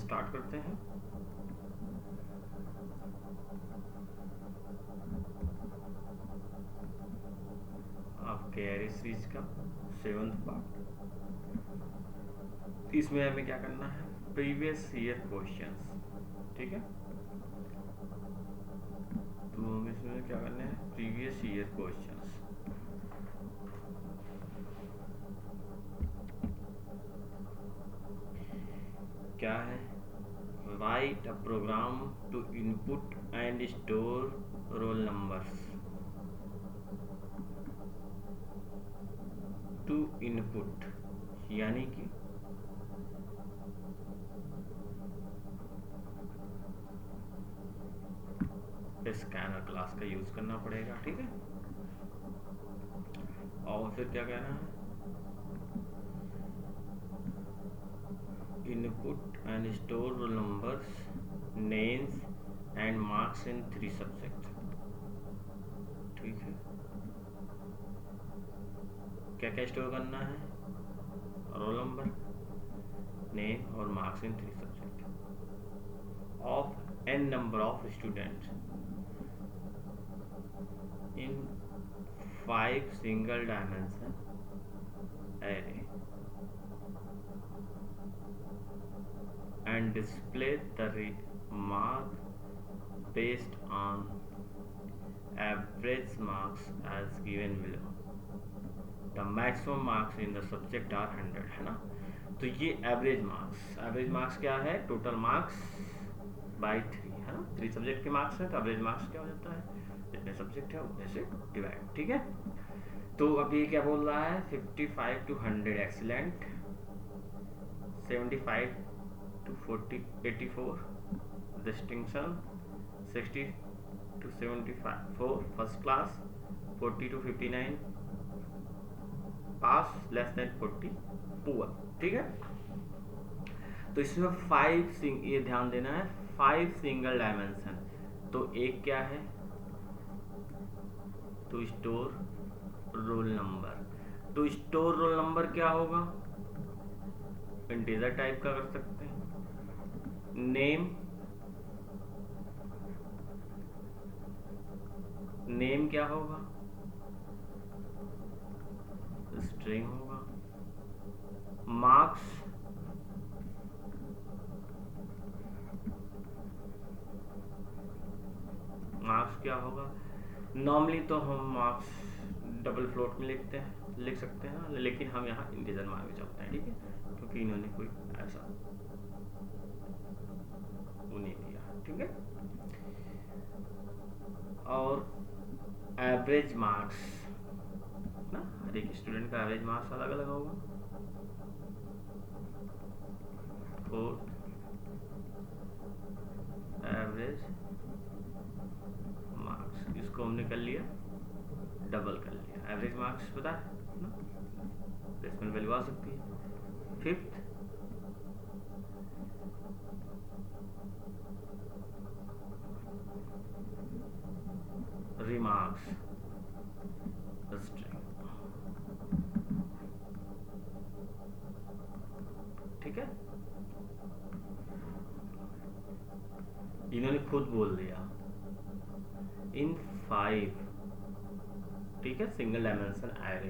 Start करते हैं। आपके एरे सीरीज का 7th पार्ट। इसमें हमें क्या करना है, प्रीवियस ईयर क्वेश्चंस, ठीक है। तो हमें इसमें क्या करना है, प्रीवियस ईयर क्वेश्चंस। क्या है, write a program to input and store roll numbers. To input यानी कि स्कैनर क्लास का यूज करना पड़ेगा, ठीक है। और फिर क्या कहना है, input and store roll numbers, names and marks in 3 subject, ठीक है। क्या क्या स्टोर करना है, रोल नंबर, नेम और marks in 3 subject of n number of students in 5 single dimension array and display the mark based on average marks as given below. The maximum marks in the subject are 100, है ना। तो ये average marks क्या है, total marks by 3, है ना। 3 subject के marks हैं तो एवरेज मार्क्स क्या हो जाता है, जितने सब्जेक्ट है उतने से डिवाइड, ठीक है। तो अभी क्या बोल रहा है, 55 to 100 excellent, 75 to 84 distinction, 60 to 74 first class, 40 to 59 pass, less than 40 poor, ठीक है। तो इसमें 5 ये ध्यान देना है, 5 सिंगल डायमेंशन। तो एक क्या है, तो स्टोर रोल नंबर। तो स्टोर रोल नंबर क्या होगा, इंटीजर टाइप का कर सकते हैं। नेम क्या होगा, स्ट्रिंग होगा। मार्क्स क्या होगा, नॉर्मली तो हम मार्क्स डबल फ्लोट में लिख सकते हैं, लेकिन हम यहाँ इंटीजर में आगे चलते हैं, ठीक है, क्योंकि इन्होंने कोई ऐसा वो नहीं दिया, ठीक है। और एवरेज मार्क्स ना, हर एक स्टूडेंट का एवरेज मार्क्स अलग अलग होगा। फोर्थ एवरेज मार्क्स, इसको हमने कर लिया, डबल कर लिया। एवरेज मार्क्स पता है ना, प्लेसमेंट वैल्यू आ सकती है। फिफ्थ रिमार्क्स, स्ट्रिंग, ठीक है। इन्होंने खुद बोल दिया इन 5, ठीक है, सिंगल डायमेंशन एरे।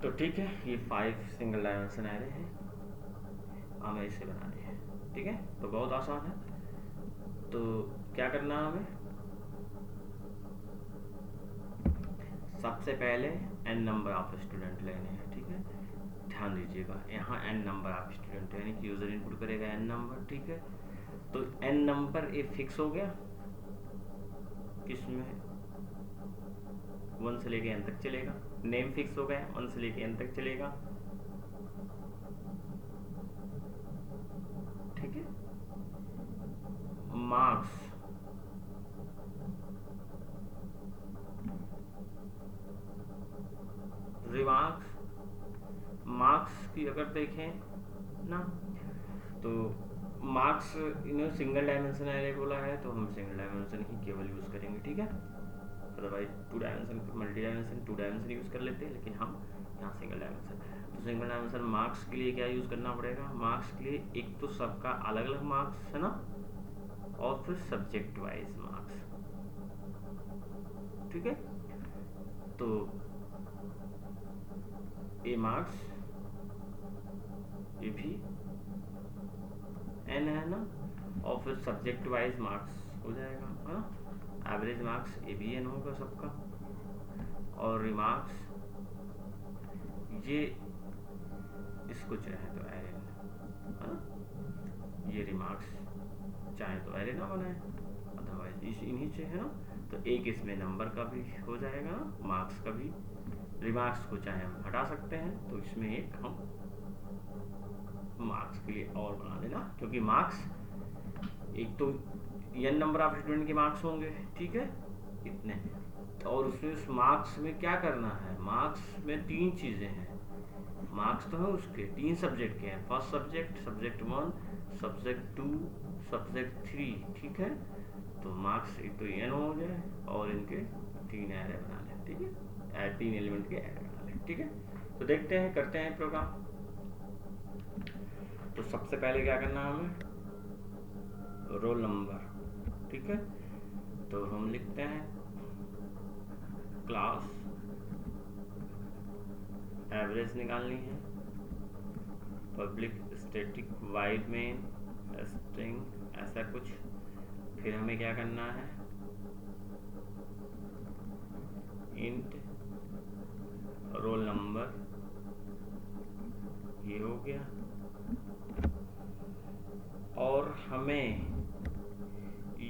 तो ठीक है, ये 5 सिंगल डायमेंशन एरे है, हमें इसे बनानी है, ठीक है। तो बहुत आसान है। तो क्या करना है हमें, सबसे पहले n नंबर ऑफ स्टूडेंट लेने हैं, ठीक है। ध्यान दीजिएगा, यहाँ n नंबर ऑफ स्टूडेंट यानी कि यूजर इनपुट करेगा n नंबर, ठीक है। तो n नंबर ये फिक्स हो गया, किसमें 1 से लेके n तक चलेगा। नेम फिक्स हो गया, 1 से लेके n तक चलेगा, ठीक है। मार्क्स मार्क्स की अगर देखें ना, तो मार्क्स इन्होंने सिंगल डायमेंशन एरे बोला है, तो हम सिंगल डायमेंशन ही केवल यूज करेंगे, ठीक है। Otherwise 2 dimension, multi dimension, 2 dimension use कर लेते हैं, लेकिन हम यहाँ सिंगल डायमेंशन। तो सिंगल डायमेंशन मार्क्स के लिए क्या यूज़ करना पड़ेगा? मार्क्स के लिए एक तो सबका अलग अलग मार्क्स है ना, और फिर सब्जेक्ट वाइज मार्क्स। ठीक है, तो ए मार्क्स ये भी एन है ना, और फिर सब्जेक्ट वाइज मार्क्स हो जाएगा है ना। एवरेज मार्क्स ए भी एन होगा सबका, और रिमार्क्स ये इसको चाहे तो एरे है ना, ये रिमार्क्स चाहे तो एरे ना बनाए, अदरवाइज इस इन्हीं से है ना। तो एक इसमें नंबर का भी हो जाएगा ना, मार्क्स का भी। रिमार्क्स को चाहे हम हटा सकते हैं, तो इसमें एक हम मार्क्स के लिए और बना देना, क्योंकि मार्क्स एक तो n नंबर ऑफ स्टूडेंट के मार्क्स होंगे, ठीक है इतने, और उसमें उस मार्क्स में क्या करना है? मार्क्स में तीन चीज़ें हैं। मार्क्स तो है उसके तीन सब्जेक्ट के हैं, first subject, subject 1, subject 2, subject 3। ठीक है, तो मार्क्स एक तो n हो जाए और इनके तीन एरे बना लें। ठीक है, तीन एलिमेंट के एरे बना लें। ठीक है, तो देखते हैं, करते हैं प्रोग्राम। तो सबसे पहले क्या करना है हमें? Roll number. ठीक है, तो हम लिखते हैं क्लास एवरेज निकालनी है, public static wide main string ऐसा कुछ। फिर हमें क्या करना है? इंट रोल नंबर, ये हो गया। और हमें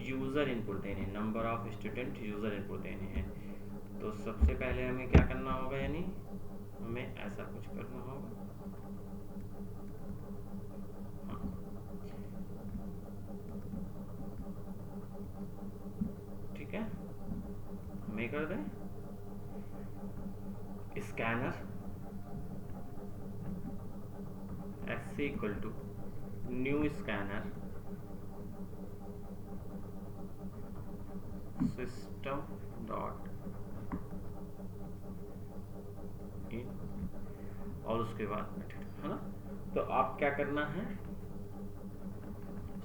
यूज़र इनपुट देने, number of student user input देने हैं। तो सबसे पहले हमें क्या करना होगा, यानी हमें ऐसा कुछ करना होगा। ठीक है, हमें कर दें scanner s equal to new scanner system dot in, और उसके बाद मेथड है ना। तो आप क्या करना है?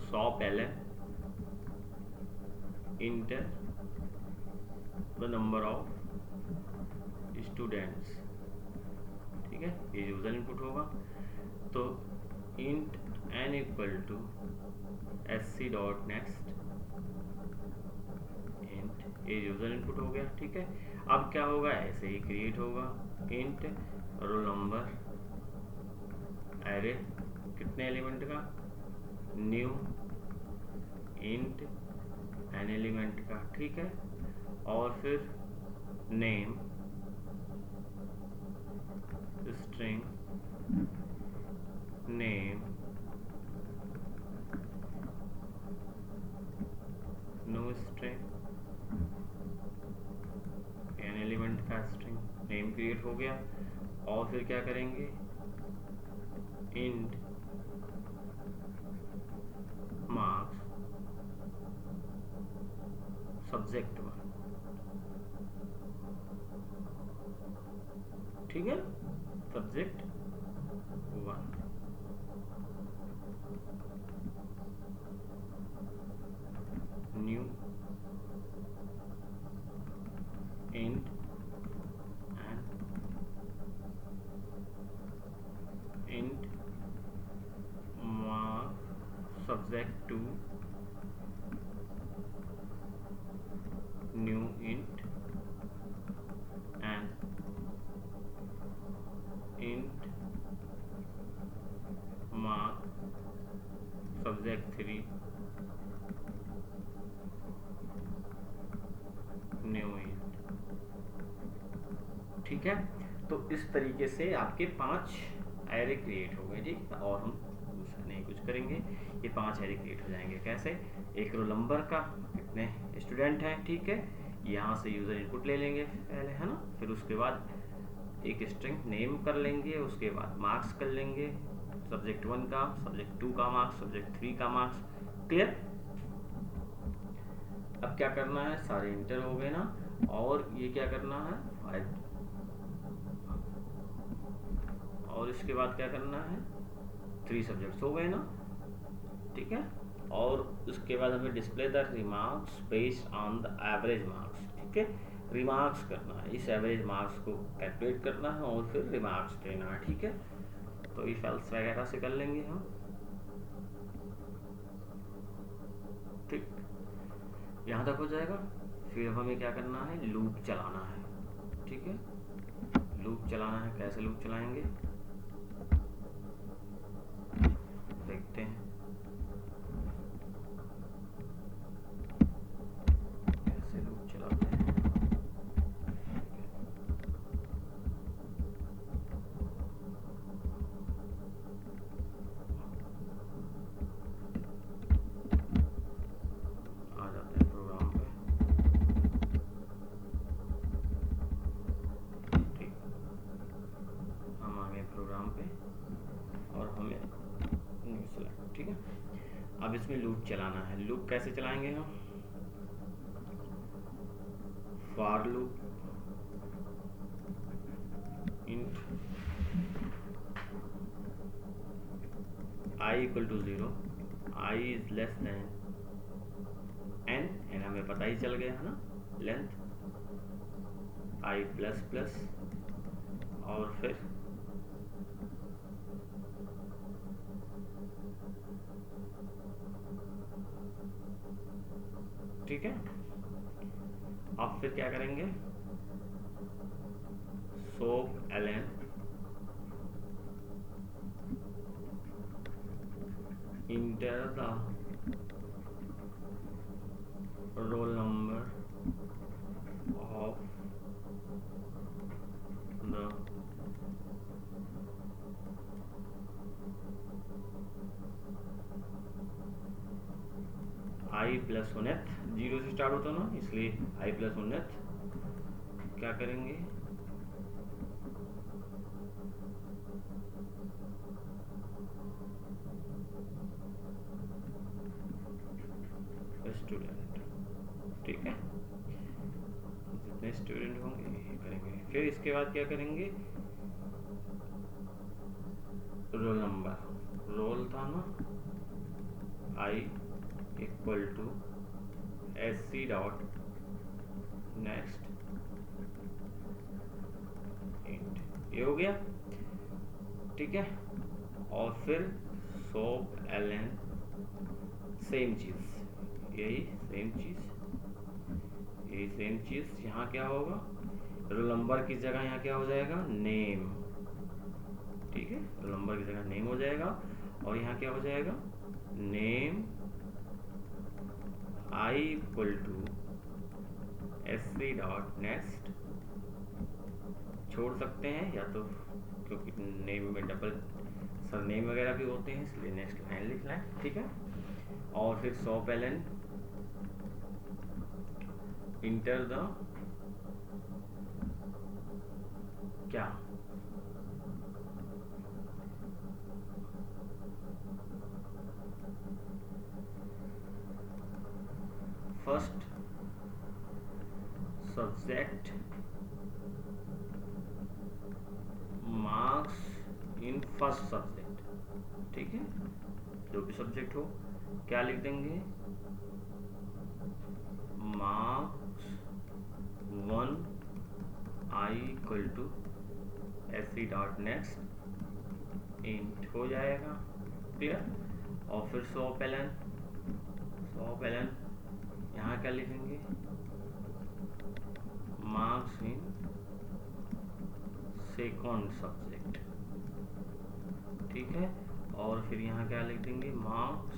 100 पहले enter the number of students. ठीक है, ये यूजर इनपुट होगा। तो int n equal to sc dot next int, ये यूजर इनपुट हो गया। ठीक है, अब क्या होगा? ऐसे ही क्रिएट होगा इंट रोल नंबर एरे कितने एलिमेंट का, न्यू इंट n एलिमेंट का। ठीक है, और फिर name string name no string n element का स्ट्रिंग नेम क्रिएट हो गया। और फिर क्या करेंगे? Int marks subject 1। ठीक है, subject 1। New int and int marks subject 2 new int and int mark subject 3 new int. ठीक है, तो इस तरीके से आपके 5 एरे क्रिएट हो गए। ठीक है, और हम दूसरा नहीं कुछ करेंगे, ये 5 एरे क्रिएट हो जाएंगे। कैसे? एक रोल नंबर का कितने स्टूडेंट हैं, ठीक है, यहाँ से यूज़र इनपुट ले लेंगे पहले है ना, फिर उसके बाद एक स्ट्रिंग नेम कर लेंगे, उसके बाद मार्क्स कर लेंगे, सब्जेक्ट 1 का, सब्जेक्ट 2 का मार्क्स, सब्जेक्ट 3 का मार्क्स। क्लियर? अब क्या करना है? सारे इंटर हो गए ना, और ये क्या करना है? इसके बाद क्या करना है, 3 सब्जेक्ट्स हो गए ना, ठीक है। और उसके बाद हमें display the remarks based on the average marks, ठीक है। रिमार्क्स करना है, इस एवरेज मार्क्स को कैलकुलेट करना है और फिर रिमार्क्स देना है, ठीक है। तो इफ एल्स वगैरह से कर लेंगे हम, ठीक, यहाँ तक हो जाएगा। फिर हमें क्या करना है, लूप चलाना है, ठीक है। लूप चलाना है, कैसे लूप चलाएंगे देखते हैं। कैसे लूप चलाते हैं, आ जाते हैं प्रोग्राम पे, ठीक। हम आ गए प्रोग्राम पे और हमें न्यू सेलेक्ट, ठीक है। अब इसमें लूप चलाना है। लूप कैसे चलाएंगे हम, for loop int i equal to 0, i is less than n हमें पता ही चल गया है ना, लेंथ i प्लस प्लस, और फिर ठीक है। अब फिर क्या करेंगे, soap ln enter the roll number of the i plus उन्नत, 0 से स्टार्ट होता ना, इसलिए i प्लस उन्नत क्या करेंगे, स्टूडेंट, ठीक है। जितने स्टूडेंट होंगे ये करेंगे। फिर इसके बाद क्या करेंगे, रोल नंबर, रोल था ना, i equal to sc dot next int, ये हो गया, ठीक है। और फिर सोप ln सेम चीज, यही सेम चीज, यहाँ क्या होगा, रोल नंबर की जगह यहाँ क्या हो जाएगा, नेम, ठीक है। रोल नंबर की जगह नेम हो जाएगा और यहाँ क्या हो जाएगा, name i equal to sc dot next, छोड़ सकते हैं या तो, क्योंकि नेम में डबल सरनेम वगैरह भी होते हैं इसलिए नेक्स्ट लाइन लिखना है, ठीक है। और फिर सोप ln इंटर द क्या, first subject marks in first subject, ठीक है। जो भी सब्जेक्ट हो क्या लिख देंगे, marks 1 i equal to sc dot next int, हो जाएगा, क्लियर। और फिर सोप ln यहाँ क्या लिखेंगे, मार्क्स इन सेकंड सब्जेक्ट, ठीक है। और फिर यहाँ क्या लिख देंगे, marks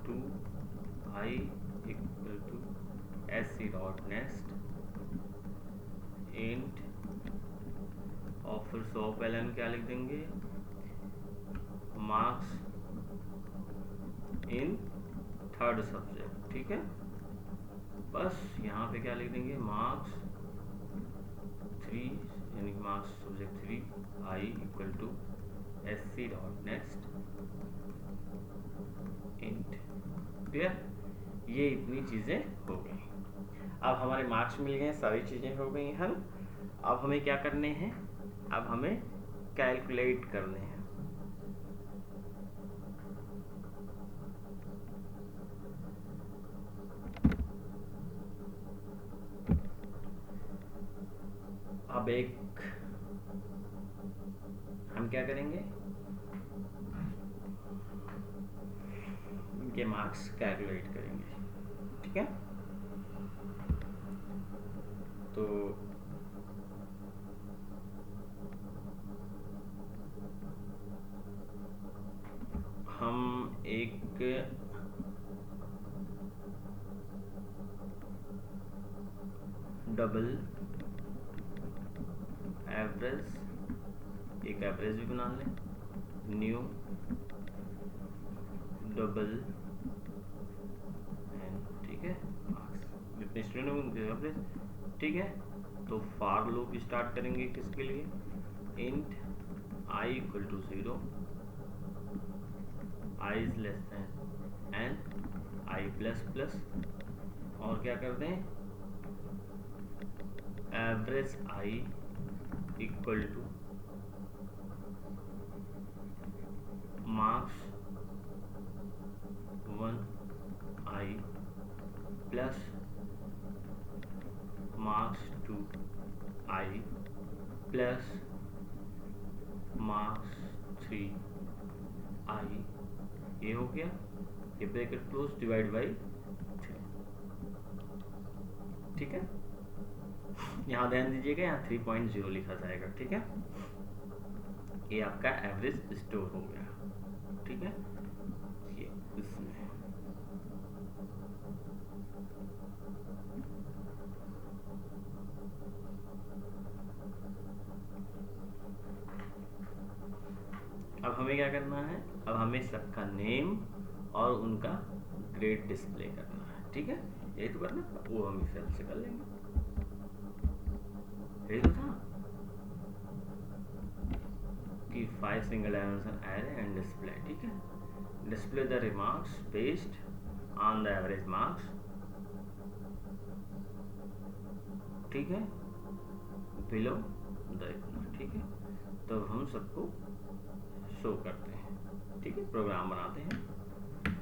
2 i equal to sc dot next int, और फिर सोप ln क्या लिख देंगे, मार्क्स इन थर्ड सब्जेक्ट, ठीक है। बस यहाँ पे क्या लिख देंगे, मार्क्स 3 यानी marks subject 3 i equal to sc dot next int, clear. ये इतनी चीज़ें हो गई। अब हमारे मार्क्स मिल गए, सारी चीज़ें हो गई हैं। अब हमें क्या करने हैं, अब हमें कैलकुलेट करने हैं। अब एक हम क्या करेंगे, इनके मार्क्स कैलकुलेट करेंगे, ठीक है। तो हम एक डबल एवरेज, एक एवरेज भी बना लें, न्यू डबल एन, ठीक है, जितने स्टूडेंट होंगे उनके एवरेज, ठीक है। तो फॉर लूप स्टार्ट करेंगे किसके लिए, int i equal to 0, i is less than n, i plus plus, और क्या करते हैं, average i equal to marks 1i plus marks 2i plus marks 3i, ये हो गया, ये ब्रैकेट क्लोज डिवाइड बाई 3, ठीक है। यहाँ ध्यान दीजिएगा, यहाँ 3.0 लिखा जाएगा, ठीक है। ये आपका एवरेज स्टोर हो गया, ठीक है। ये इसमें अब हमें क्या करना है, अब हमें सबका नेम और उनका ग्रेड डिस्प्ले करना है, ठीक है। यही तो करना, वो हम इस से कर लेंगे, यही तो था कि 5 single dimension array and display, ठीक है। Display the remarks based on the average marks, ठीक है, बिलो द इतना, ठीक है। तो हम सबको शो करते हैं, ठीक है, प्रोग्राम बनाते हैं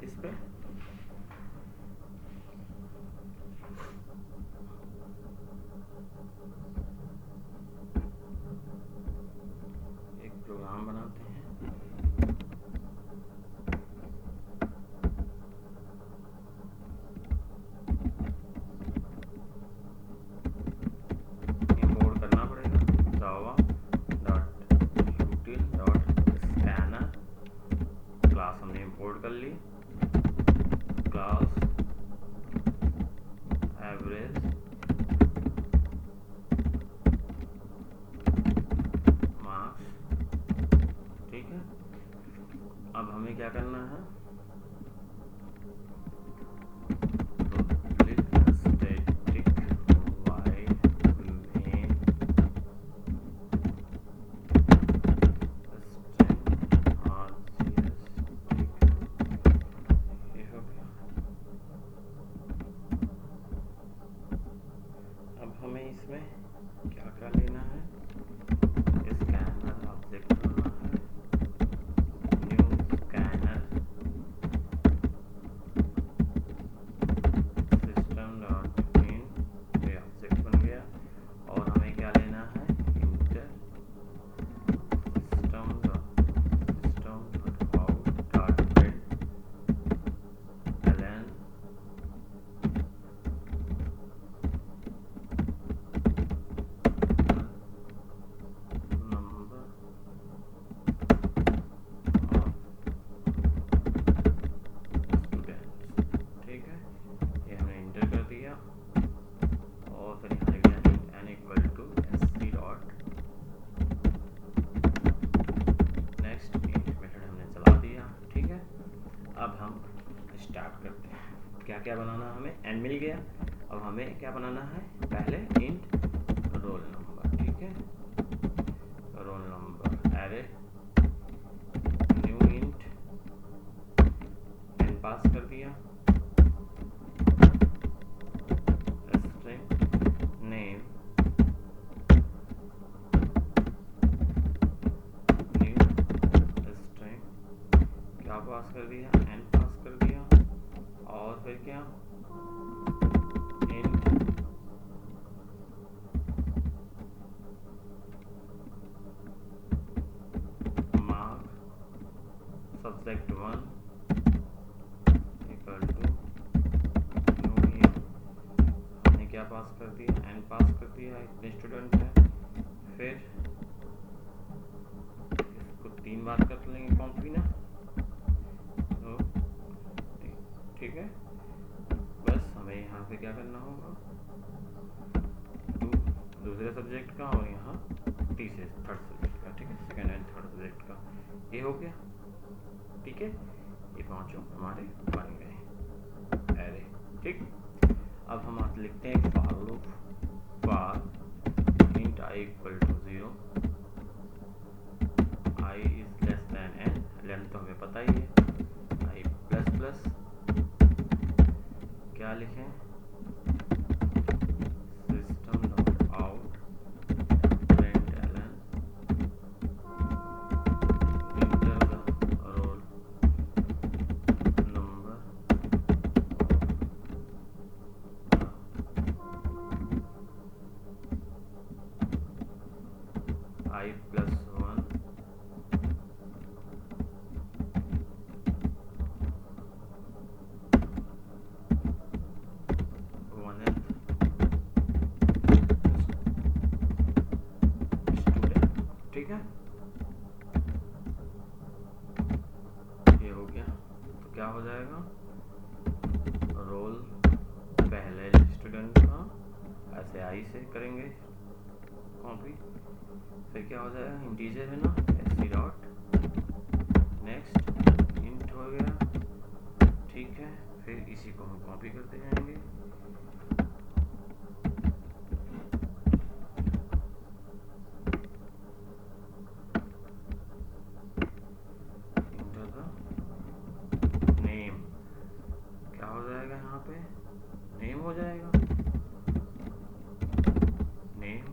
इस पे। एक प्रोग्राम बनाते हैं, इंपोर्ट करना पड़ेगा java.util.scanner, क्लास हमने इंपोर्ट कर ली, क्लास एवरेज मार्क्स, ठीक है। अब हमें क्या करना है, स्टैटिक वाइड मेन ये हो गया। अब हमें इसमें क्या क्या लेना है, स्कैनर ऑब्जेक्ट करना है, new scanner system dot in, ये ऑब्जेक्ट बन गया। और हमें क्या लेना है, enter system dot out dot print LN number of students, ठीक है। ये हमने इंटर कर दिया, और फिर यहाँ लिख दिया n equal to sc dot next, int method हमने चला दिया, ठीक है। अब हम स्टार्ट करते हैं, क्या क्या बनाना, हमें n मिल गया। अब हमें क्या बनाना है, पहले इंट रोल नंबर, ठीक है, role number array, new int n पास कर दिया, स्ट्रिंग नेम पास कर दिया, n पास कर दिया, और फिर क्या, int mark subject 1 equal to new year. हमने क्या पास कर दिया, n पास कर दिया, इतने स्टूडेंट हैं। फिर इसको 3 बार कर लेंगे कॉपी ना, तो ठीक है। बस हमें यहाँ पे क्या करना होगा, दूसरे सब्जेक्ट का और यहाँ तीसरे थर्ड सब्जेक्ट का, ठीक है, सेकंड एंड थर्ड सब्जेक्ट का, ये हो गया। ठीक है, ये पांचों हमारे बन गए एरे। ठीक, अब हम आज लिखते हैं for loop for int i equal to 0, i is less than n, length तो हमें पता ही है, आई प्लस प्लस क्या लिखें, system dot out println enter the roll number I plus 1 student. ठीक है, ये हो गया। तो क्या हो जाएगा, रोल पहले स्टूडेंट का, ऐसे आई से करेंगे कॉपी, फिर क्या हो जाएगा, इंटीजर है ना, एस डॉट नेक्स्ट इंट हो गया। ठीक है, फिर इसी को हम कॉपी करते जाएंगे, इंटर द नेम, क्या हो जाएगा, यहाँ पे नेम हो जाएगा, नेम,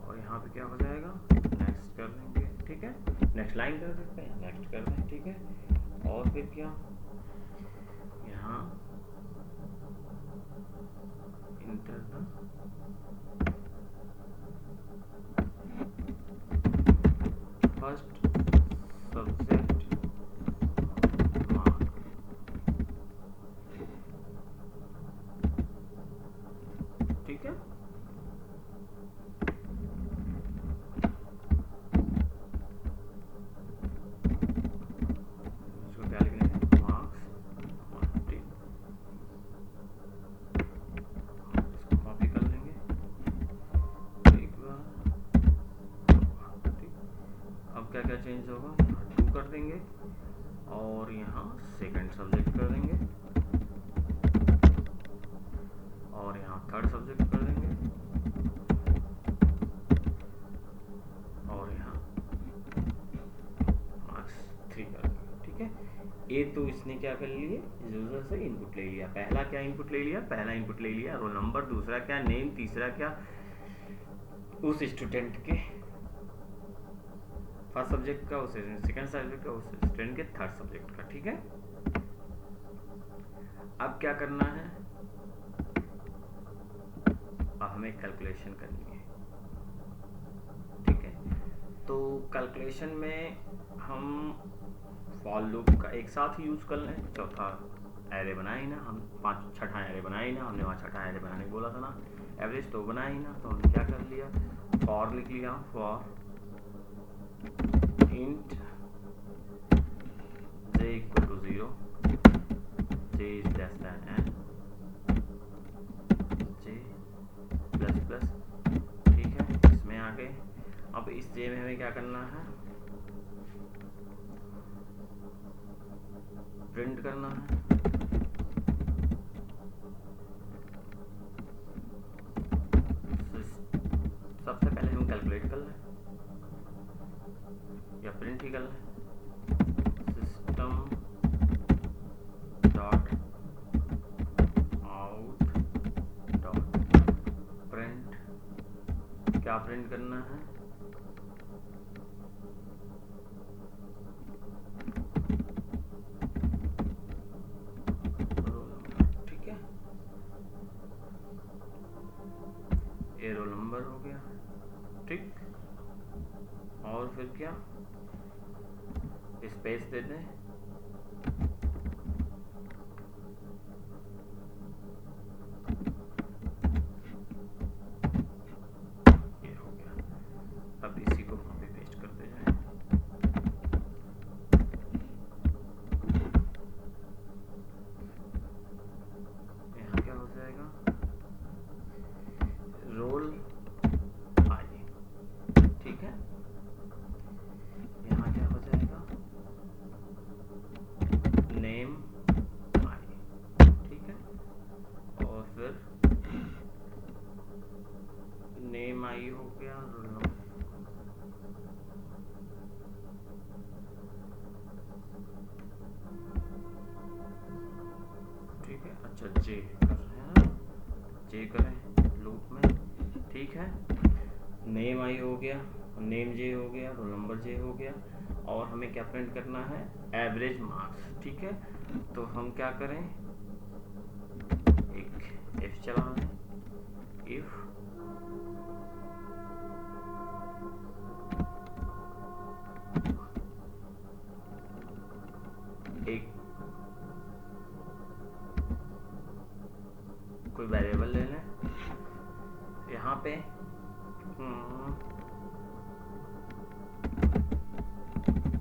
और यहाँ पे क्या हो जाएगा, नेक्स्ट कर देंगे। ठीक है, नेक्स्ट लाइन कर सकते हैं, नेक्स्ट कर दें। ठीक है, और फिर क्या, यहाँ enter the first subject mark. ठीक है, इसको क्या लिखना है, मार्क्स, इसको कॉपी कर लेंगे एक बार। ठीक, अब क्या क्या चेंज होगा, यहाँ 2 कर देंगे और यहाँ सेकंड सब्जेक्ट कर देंगे और यहाँ थर्ड सब्जेक्ट कर देंगे और यहाँ मार्क्स 3 कर देंगे। ठीक है, ये तो इसने क्या कर लिए, यूजर से इनपुट ले लिया। पहला क्या इनपुट ले लिया, पहला इनपुट ले लिया रोल नंबर, दूसरा क्या नेम, तीसरा क्या उस स्टूडेंट के फर्स्ट सब्जेक्ट का, उस सेकंड सब्जेक्ट का, उस स्टूडेंट के थर्ड सब्जेक्ट का। ठीक है, अब क्या करना है, अब हमें कैलकुलेशन करनी है। ठीक है, तो कैलकुलेशन में हम फॉर लूप का एक साथ ही यूज कर लें। चौथा एरे बनाए ही ना हम, छठा एरे बनाए ही ना हमने, वहाँ छठा एरे बनाने को बोला था ना, एवरेज तो बनाए ही ना, तो हमने क्या कर लिया, फॉर लिख लिया, for int j equal to 0, j is less than n, j plus plus. ठीक है, इसमें आ गए। अब इस j में हमें क्या करना है, प्रिंट करना है। सबसे पहले हम कैलकुलेट कर लें या प्रिंट ही कर लें, system dot out dot print, क्या प्रिंट करना है, फिर क्या, स्पेस दे दें, ये हो गया। अब इसी को वहाँ पे पेस्ट करते जाएं। यहाँ क्या हो जाएगा, रोल आई, ठीक है। यहाँ क्या हो जाएगा, नेम आई, ठीक है। और फिर नेम आई हो गया, रोल नंबर, ठीक है। अच्छा जे कर रहे हैं, जे करें लूप में, ठीक है। नेम आई हो गया, नेम जे हो गया, रोल नंबर जे हो गया, और हमें क्या प्रिंट करना है, एवरेज मार्क्स, ठीक है। तो हम क्या करें, एक इफ चला दें, इफ एक कोई वेरिएबल ले लें, यहाँ पे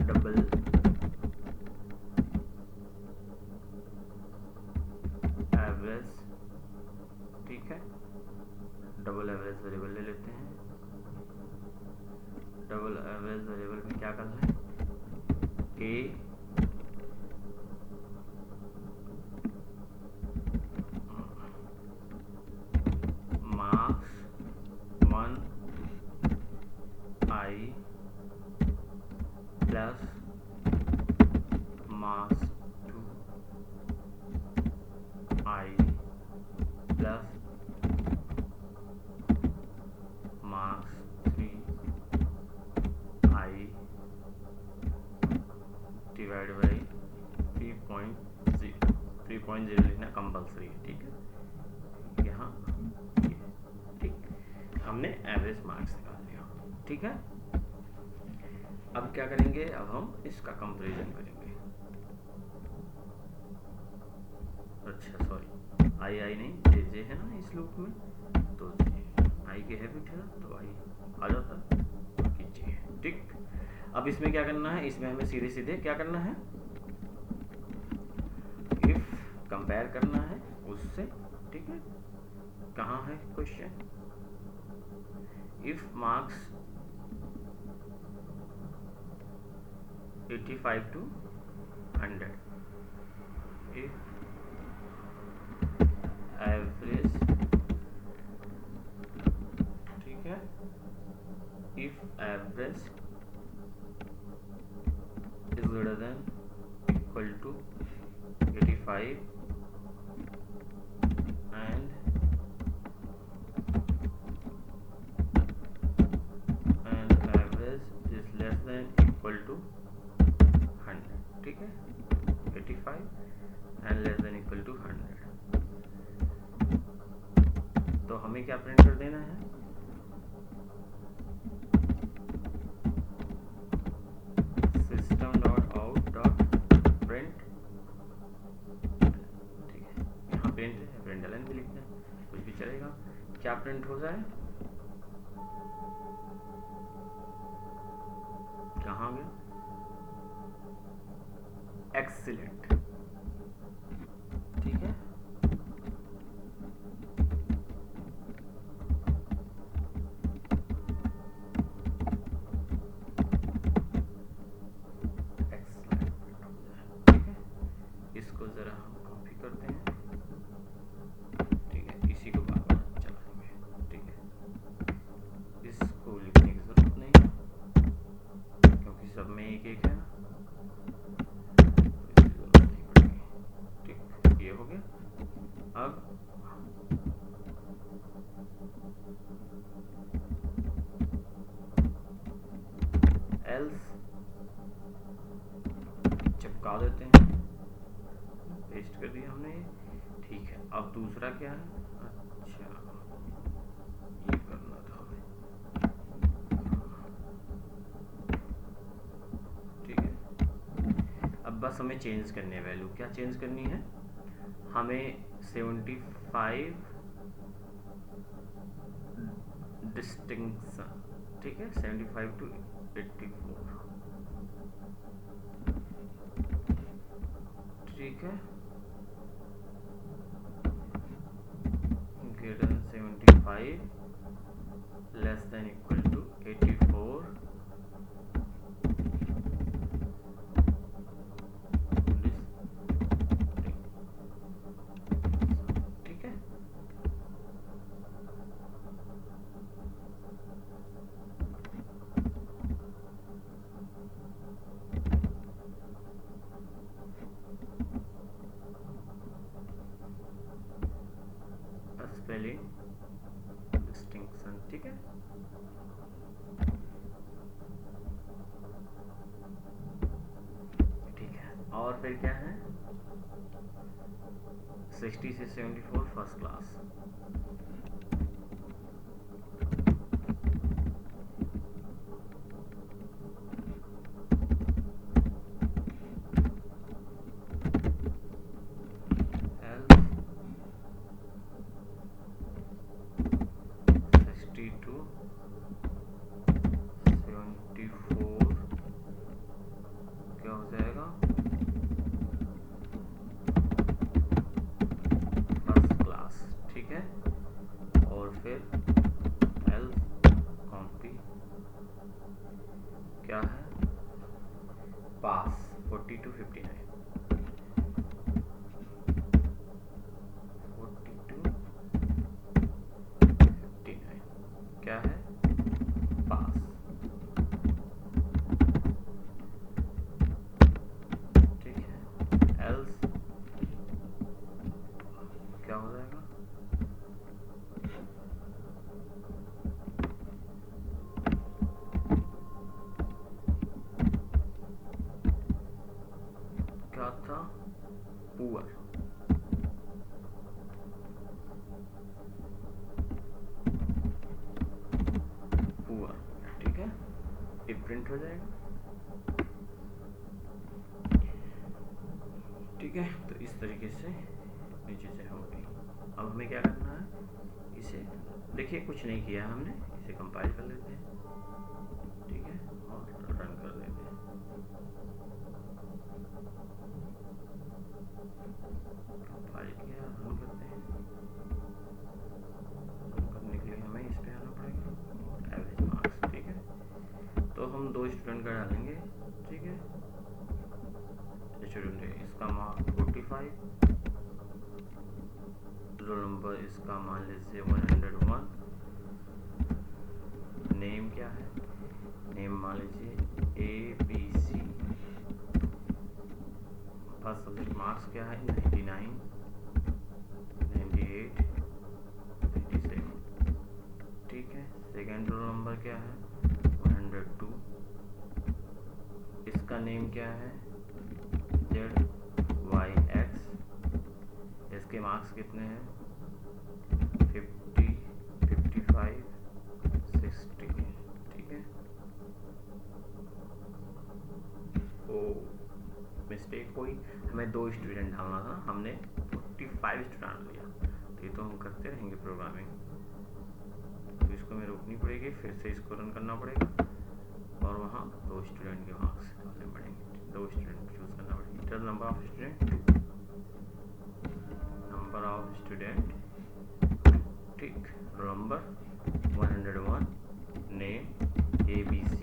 डबल एवरेज, ठीक है। डबल एवरेज वेरिएबल ले लेते हैं। डबल एवरेज वेरिएबल में क्या करना है, A marks 1 i plus marks 2 i plus marks 3 i divide by 3.0 लिखना कंपल्सरी है, ठीक है। यहाँ ठीक, हमने एवरेज मार्क्स निकाल लिया, ठीक है। अब क्या करेंगे, अब हम इसका कंपैरिजन करेंगे। अच्छा सॉरी, आई नहीं, जे जे है ना इस लूप में, तो आई की हैबिट है ना, तो आई आ जाता है, बाकी जे है, ठीक। अब इसमें क्या करना है, इसमें हमें सीधे सीधे क्या करना है, इफ कंपेयर करना है उससे, ठीक है। कहाँ है question, if marks 85 to 100, if average, ठीक है, if average is greater than equal to 85 and average is less than equal to 100, ठीक है। 85 and less than equal to 100, तो हमें क्या प्रिंट कर देना है, system dot out dot print, ठीक है। यहाँ प्रिंट है, प्रिंट एलन भी लिखते हैं, कुछ भी चलेगा। क्या प्रिंट हो जाए, कहाँ गया, एक्सीलेंट, ठीक है। इसको जरा हम कॉपी करते हैं, ठीक है। इसी को बार बार चलाएंगे, ठीक है। इसको लिखने की जरूरत नहीं क्योंकि सब में एक एक है ना, तो इसकी जरूरत नहीं पड़ेगी, ठीक। ये हो गया। अब एल्स चिपका देते हैं, पेस्ट कर दिया हमने, ठीक है। अब दूसरा क्या है, अच्छा ये करना था हमें, बस हमें चेंज करनी है वैल्यू। क्या चेंज करनी है? हमें 75 डिस्टिंक्शन, ठीक है, 75 to 84, ठीक है, greater than 75 less than equal to 84 ठीक है। स्पेलिंग डिस्टिंक्शन, ठीक है। ठीक है, और फिर क्या है? 60 से 74 फर्स्ट क्लास, क्या हो जाएगा? फर्स्ट क्लास, ठीक है। और फिर एल्स कॉम्पी क्या है? पास 40 to 59, 40 to 59 क्या है? पास, ठीक है। एल्स क्या हो जाएगा? क्या था? पुअर, पुअर, ठीक है। ये प्रिंट हो जाएगा, ठीक है। तो इस तरीके से नीचे से हो गई। अब हमें क्या करना है? इसे देखिए, कुछ नहीं किया हमने, इसे कंपाइल कर लेते हैं, ठीक है, और रन कर देते हैं। कंपाइल किया, रन करते हैं। रन करने के लिए हमें इस पे आना पड़ेगा, एवरेज मार्क्स, ठीक है। तो हम 2 स्टूडेंट का डालेंगे, ठीक है। स्टूडेंट है, इसका मार्क्स 45, रोल नंबर इसका मान लीजिए 101, नेम क्या है? नेम मान लीजिए ABC, फर्स्ट सब्जेक्ट मार्क्स क्या है? 99, 98, 97, ठीक है। सेकेंड रोल नंबर क्या है? 102, इसका नेम क्या है? ZYX, इसके मार्क्स कितने हैं? 50, 55, 60, ठीक है। ओ मिस्टेक हुई, हमें 2 स्टूडेंट डालना था, हमने 45 स्टूडेंट लिया। तो ये तो हम करते रहेंगे प्रोग्रामिंग, तो इसको हमें रोकनी पड़ेगी, फिर से इसको रन करना पड़ेगा, और वहाँ 2 स्टूडेंट के मार्क्स डालने पड़ेंगे, 2 स्टूडेंट चूज करना पड़ेगा। Number of student, number of student, ठीक। Roll number 101, name ABC,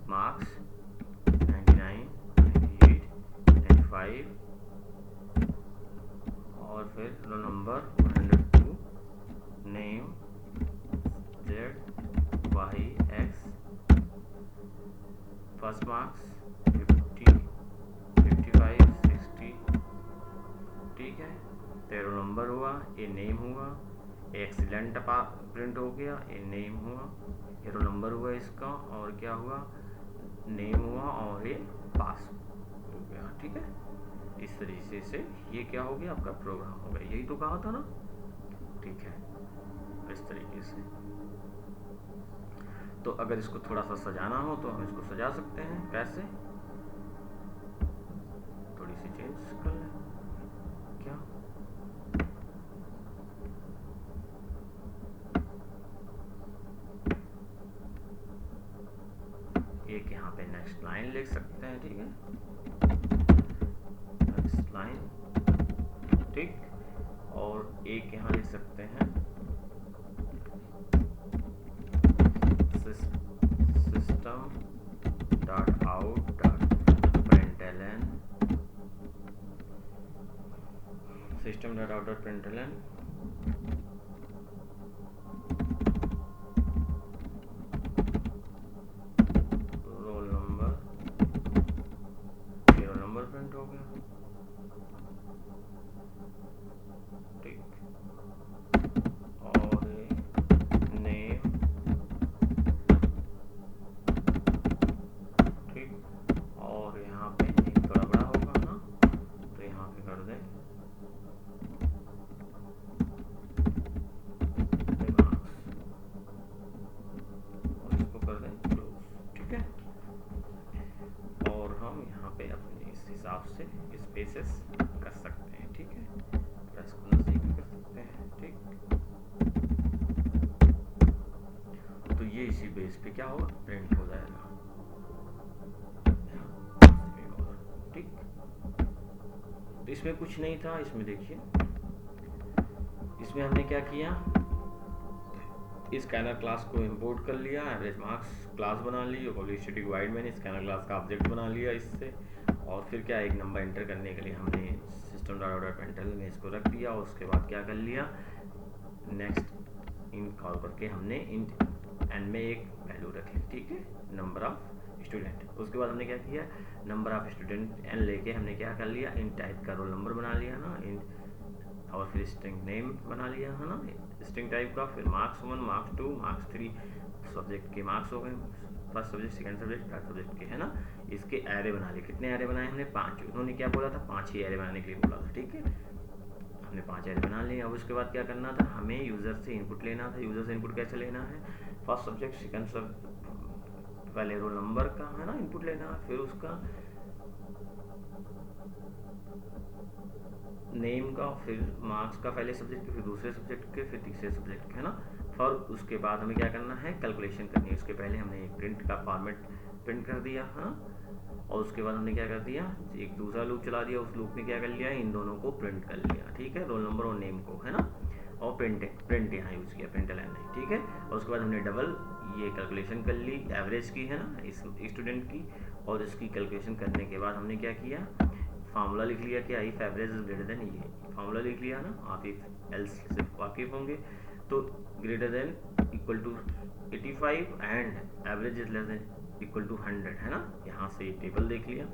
marks 99, 98, 95, और फिर roll number 102, name ZYX, first marks 50, 55, 60, ठीक है। तो रोल नंबर हुआ, ये नेम हुआ, एक्सीलेंट प्रिंट हो गया, ये नेम हुआ, ये रोल नंबर हुआ इसका, और क्या हुआ? नेम हुआ, और ये पास हो गया, ठीक है। इस तरीके से ये क्या हो गया? आपका प्रोग्राम हो गया। यही तो कहा था ना, ठीक है। इस तरीके से, तो अगर इसको थोड़ा सा सजाना हो तो हम इसको सजा सकते हैं। कैसे? इसे चेंज कर लें क्या, एक यहाँ पे नेक्स्ट लाइन लिख सकते हैं, ठीक है, नेक्स्ट लाइन, ठीक, और एक यहाँ लिख सकते हैं system dot out dot println, system dot out dot println roll number, ये रोल नंबर प्रिंट हो गया, ठीक, और नेम, ठीक, और यहाँ पे एक थोड़ा बड़ा होगा ना, तो यहाँ पे कर दें मार्क्स और इसको कर दें क्लोज, ठीक है, और हम यहाँ पे अपने इस हिसाब से स्पेसेस कर सकते हैं, ठीक है, प्लस को नजदीक भी कर सकते हैं, ठीक, तो ये इसी बेस पे क्या होगा, प्रिंट हो जाएगा, ठीक, तो इसमें कुछ नहीं था, इसमें देखिए, इसमें हमने क्या किया, स्कैनर क्लास को इंपोर्ट कर लिया, एवरेज मार्क्स क्लास बना ली, पब्लिक स्टैटिक वॉइड मैंने स्कैनर क्लास का ऑब्जेक्ट बना लिया इससे, और फिर क्या एक नंबर एंटर करने के लिए हमने सिस्टम डॉट आउट प्रिंटलन में इसको रख दिया, और उसके बाद क्या कर लिया, नेक्स्ट इन कॉल करके हमने इन एन में एक वैल्यू रखी, ठीक है, नंबर ऑफ स्टूडेंट, उसके बाद हमने क्या किया, नंबर ऑफ स्टूडेंट एन लेके हमने क्या कर लिया, इन टाइप का रोल नंबर बना लिया ना, इन, और फिर स्ट्रिंग नेम बना लिया है ना, स्ट्रिंग टाइप का, फिर मार्क्स 1, मार्क्स 2, मार्क्स 3 सब्जेक्ट के मार्क्स हो गए, first subject, second subject, third subject के, है ना, इसके एरे बना लिए, कितने एरे बनाए हमने, 5, उन्होंने क्या बोला था, 5 ही एरे बनाने के लिए बोला था, ठीक है, हमने 5 एरे बना लिए, अब उसके बाद क्या करना था, हमें यूज़र से इनपुट लेना था, यूज़र से इनपुट कैसे लेना है, फर्स्ट सब्जेक्ट, सेकंड सब, पहले रोल नंबर का है ना इनपुट लेना है, फिर उसका नेम का, फिर मार्क्स का पहले सब्जेक्ट के, फिर दूसरे सब्जेक्ट के, फिर तीसरे सब्जेक्ट के, है ना, और उसके बाद हमें क्या करना है, कैलकुलेशन करनी है, उसके पहले हमने एक प्रिंट का फॉर्मेट प्रिंट कर दिया, है ना, और उसके बाद हमने क्या कर दिया, एक दूसरा लूप चला दिया, उस लूप में क्या कर लिया, इन दोनों को प्रिंट कर लिया, ठीक है, रोल नंबर और नेम को, है ना, और प्रिंट यहाँ यूज़ किया, प्रिंट लाइन नहीं, ठीक है, और उसके बाद हमने डबल ये कैलकुलेशन कर ली एवरेज की, है ना, इस स्टूडेंट की, और इसकी कैलकुलेशन करने के बाद हमने क्या किया, फार्मूला लिख लिया कि if average is greater than, ये फार्मूला लिख लिया ना, आप इफ एल्स से वाकिफ होंगे, तो greater than equal to 85 and average is less than equal to 100, है ना, यहाँ से ये टेबल देख लिया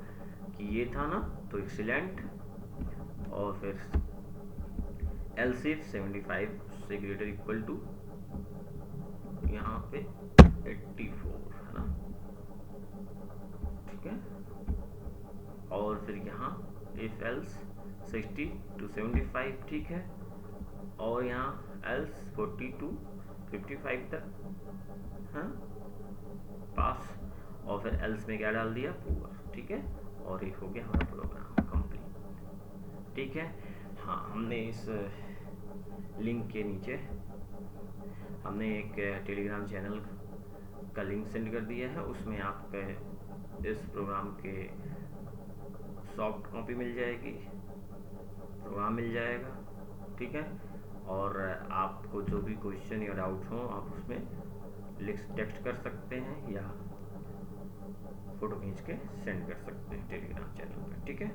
कि ये था ना, तो एक्सीलेंट, और फिर एल्स इफ 75 से ग्रेटर इक्वल टू यहाँ पे 84, है ना, ठीक है, और फिर यहाँ इफ एल्स 60 to 75, ठीक है, और यहाँ एल्स 40 to 55 तक, हाँ, पास, और फिर एल्स में क्या डाल दिया, पुअर, ठीक है, और ये हो गया हमारा प्रोग्राम कंप्लीट, ठीक है, हाँ, हमने इस लिंक के नीचे हमने एक टेलीग्राम चैनल का लिंक सेंड कर दिया है, उसमें आपके इस प्रोग्राम के सॉफ्ट कॉपी मिल जाएगी, प्रोग्राम मिल जाएगा, ठीक है, और आपको जो भी क्वेश्चन या डाउट हो आप उसमें टेक्स्ट कर सकते हैं या फोटो खींच के सेंड कर सकते हैं टेलीग्राम चैनल पे, ठीक है।